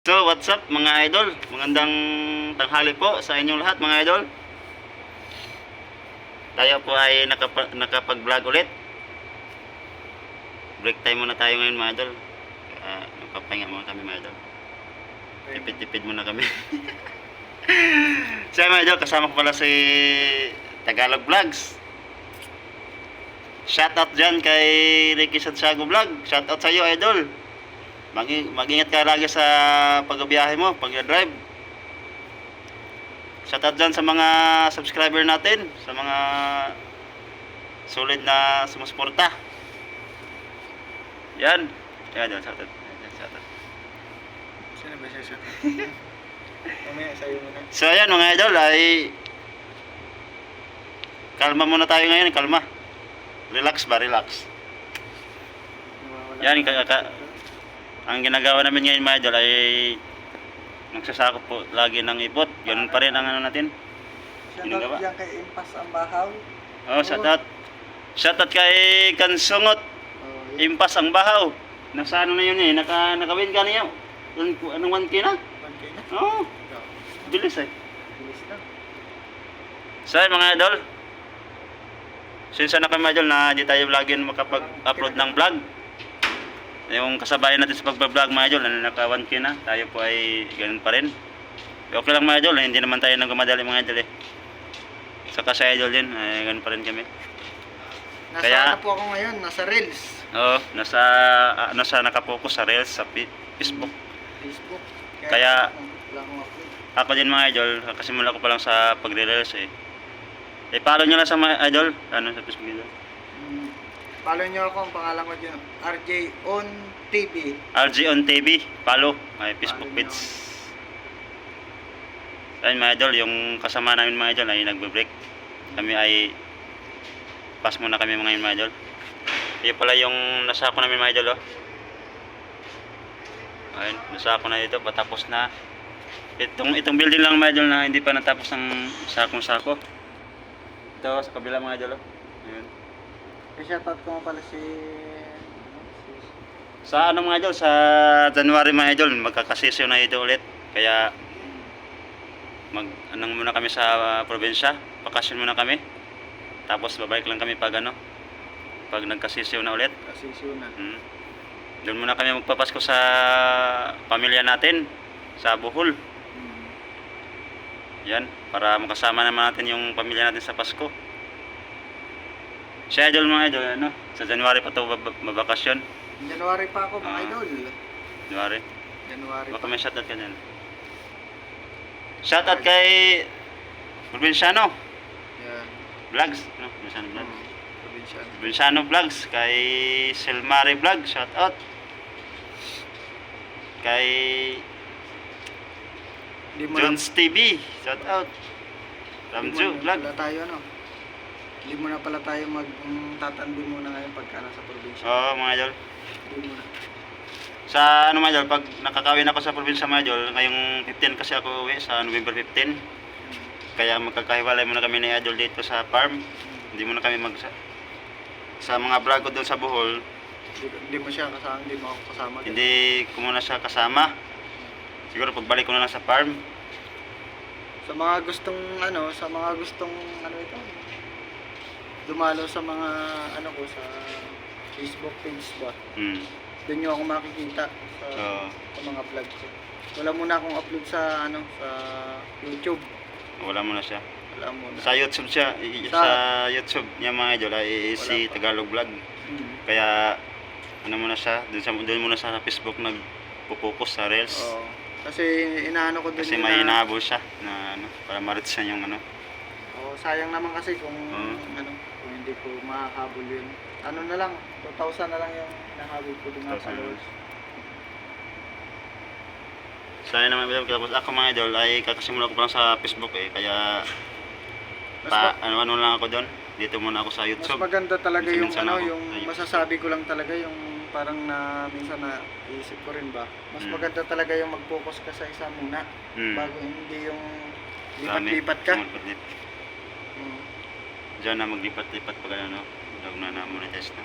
So, what's up mga idol? Magandang tanghali po sa inyong lahat mga idol. Tayo po ay nakapag-vlog ulit. Break time muna tayo ngayon mga idol. Nagpapahinga muna kami mga idol. Tipid-tipid muna kami. So mga idol, kasama ko pala si Tagalog Vlogs. Shoutout dyan kay Ricky Santiago Vlog. Shoutout sa iyo idol. Mag-ingat ka lagi sa pagbiyahe mo, pag-drive. Shoutout dyan sa mga subscriber natin, sa mga solid na sumusuporta. Yan. Yan, shoutout. Shoutout. Sino ba siya? Mamaya sa'yo muna. So ayan mga idol, ay kalma muna tayo ngayon, kalma. Relax ba, relax. Yan, ang ginagawa namin ngayon mga idol ay nagsasakop po lagi ng ipot. Ganun pa rin ang ano natin. Shoutout dyan kay Impas ang Bahaw. Oh, shoutout. Shoutout kay Kansungot. Impas ang Bahaw. Nasa ano na yun eh. Nakawin ka niya. Anong 1K na? 1K na? Oo. Bilis eh. Bilis na. So mga idol. Since na kami mga idol na di tayo laging makapag-upload ng vlog. Yung kasabayan natin sa pagbablog mga idol, naka 1K na, tayo po ay ganun pa rin. Okay lang mga idol, hindi naman tayo nagmamadali mga idol eh. Saka sa idol din, ay ganun pa rin kami. Nasa po ako ngayon, nasa Reels. Oo, nasa nakapokus sa Reels, sa Facebook. Kaya wala akong upload. ako din mga idol, kasimula ko pa lang sa pagre-reels eh. Follow nyo lang sa mga idol, ano sa Facebook idol. Follow nyo ako, ang pangalan ko dyan, RJ On TV. RJ On TV, follow, may Facebook page. Ayun mga idol, yung kasama namin mga idol ay nagbe-break. Kami ay pass muna kami mga idol. Iyo pala yung nasako namin mga idol oh. Ayun, nasako na dito, patapos na. Itong building lang mga idol na hindi pa natapos ng sakong-sako. Ito sa kabila mga idol oh. Ayun. Shoutout ko nga pala si... Sa ano mga idol, sa January mga idol, magkakasisiw na ito ulit. Kaya anong muna kami sa probinsya, bakasyon muna kami. Tapos babalik lang kami pag pag nagkasisiw na ulit. Kasisiw na. Doon muna kami magpapasko sa pamilya natin sa Bohol. Yan, para makasama naman natin yung pamilya natin sa Pasko. Si idol mga idol, ano? Sa January pa ito mabakasyon. January pa ako mga idol. January. Baka may shoutout ka dyan. Shoutout kay Provinciano Yan. Vlogs. No? Provinciano Vlogs. Provinciano. Provinciano Vlogs. Kay Selmari Vlog. Shoutout. Kay Jones TV. Shoutout. Ramju Vlog. Wala tayo no. Hindi muna pala tayo magtatandi muna ngayon pagka nasa probinsya. Oo mga idol. Hindi muna. Sa ano mga idol, pag nakakawin ako sa probinsya mga idol, ngayong 15 kasi ako uwi sa November 15. Kaya magkakahiwalay muna kami ni idol dito sa farm. Hindi muna kami sa mga vlog ko doon sa Bohol. Hindi mo siya kasama, hindi mo ako kasama. Hindi ko muna siya kasama. Siguro pagbalik ko na lang sa farm. Sa mga gustong ano ito, dumalo sa mga ano ko sa Facebook page ba. Doon nyo ako makikita sa mga vlog ko. Wala muna akong upload sa sa YouTube. Wala muna siya. Wala muna. Sa YouTube siya, sa YouTube niya mga idol ay si Tagalog Vlog. Kaya ano muna siya, doon muna sa Facebook nagpo-focus sa Reels. Oo. Kasi inaano ko doon. Kasi may hinahabol siya na para ma-reach siya yung sayang naman kasi kung kung hindi ko mahabol yun. Ano na lang, 2,000 na lang yung nahabol ko din na followers. Sayang naman video, tapos ako mga idol ay kakasimula ko pa lang sa Facebook eh, kaya ano lang ako doon. Dito muna ako sa YouTube. Mas maganda talaga yung yung masasabi ko lang talaga yung parang minsan na iisip ko rin ba. Mas maganda talaga yung mag-focus ka sa isa muna bago hindi yung lipat-lipat ka. Diyan na maglipat-lipat pag daw na monetize na.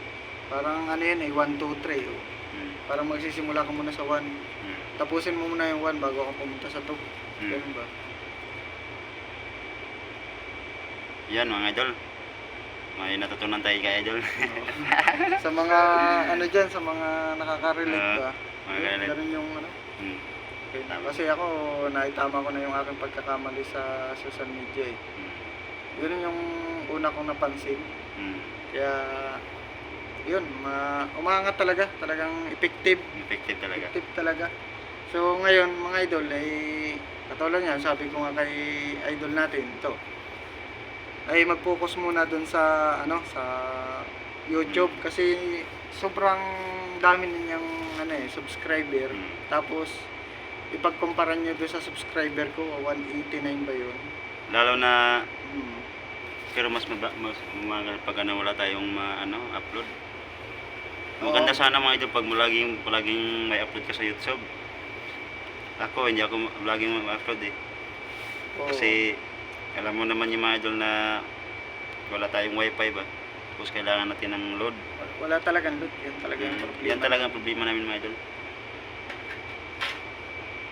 Parang 1, 2, 3 Parang magsisimula ka muna sa 1. tapusin mo muna yung 1 bago ako pumunta sa 2. Hmm. Ganun ba? Yan mga idol. May natutunan tayo kay idol. Sa mga ano dyan, sa mga nakaka-relate ba? Mga ganun. Ganun yung ano. Hmm. Okay. Kasi ako, naitama ko na yung aking pagkakamali sa social media eh. Hmm. Yun yung una kong napansin. Hmm. Kaya, yun, umangat talaga. Talagang effective. Effective talaga. Effective talaga. So, ngayon, mga idol, ay katulad niya, sabi ko nga kay idol natin, ito, ay mag-focus muna dun sa, ano, sa YouTube. Kasi, sobrang dami ninyang, ano eh, subscriber. Hmm. Tapos, ipagkumpara nyo doon sa subscriber ko, 189 ba yun? Lalo na Hmm. pero mas umagal pag ano, wala tayong upload. Oo. Maganda sana mga idol pag palaging may upload ka sa YouTube. Ako hindi ako laging upload eh. Oo. Kasi alam mo naman yung mga idol na wala tayong wifi ba. Tapos kailangan natin ng load. Wala talagang loot. Yan talaga yung problema. Yan talaga ang problema namin mga idol.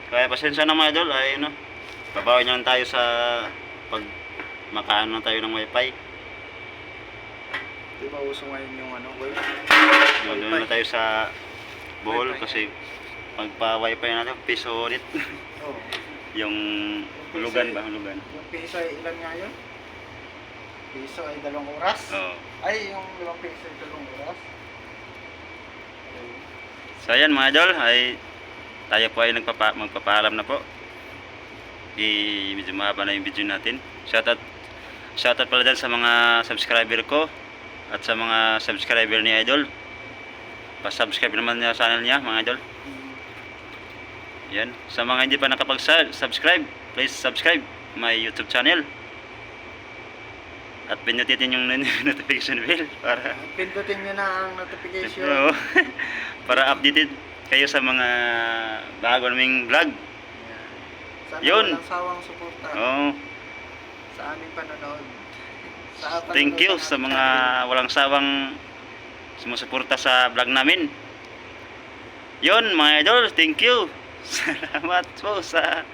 Kaya pasensya na mga idol, ay babawi na lang tayo sa pag makaano tayo ng wifi. Di ba uso ngayon yung ano, wave? Doon na tayo sa Bohol kasi magpa-wifi natin, piso ulit. Oo. Yung hulugan ba? Hulugan. Yung piso ay ilan nga yun? Piso ay 2 oras? Oo. Ay, yung 5 piso ay 2 oras? Okay. So ayan mga idol, ay tayo po ay magpapaalam na po. Medyo mahaba na yung video natin. Shoutout pala dyan sa mga subscriber ko at sa mga subscriber ni Idol. Pa-subscribe naman niya sa channel niya mga idol. Yan. Sa mga hindi pa nakapag-subscribe, please subscribe my YouTube channel. At pindutin yung notification bell para Pindutin nyo na ang notification. Oo. Para updated kayo sa mga bago naming vlog. Yan. Sana Yun. walang sawang suporta Oo. sa aming panonood. Sa Thank you panonood sa ng mga walang sawang sumusuporta sa vlog namin. Yun mga idol, thank you. Salamat po sa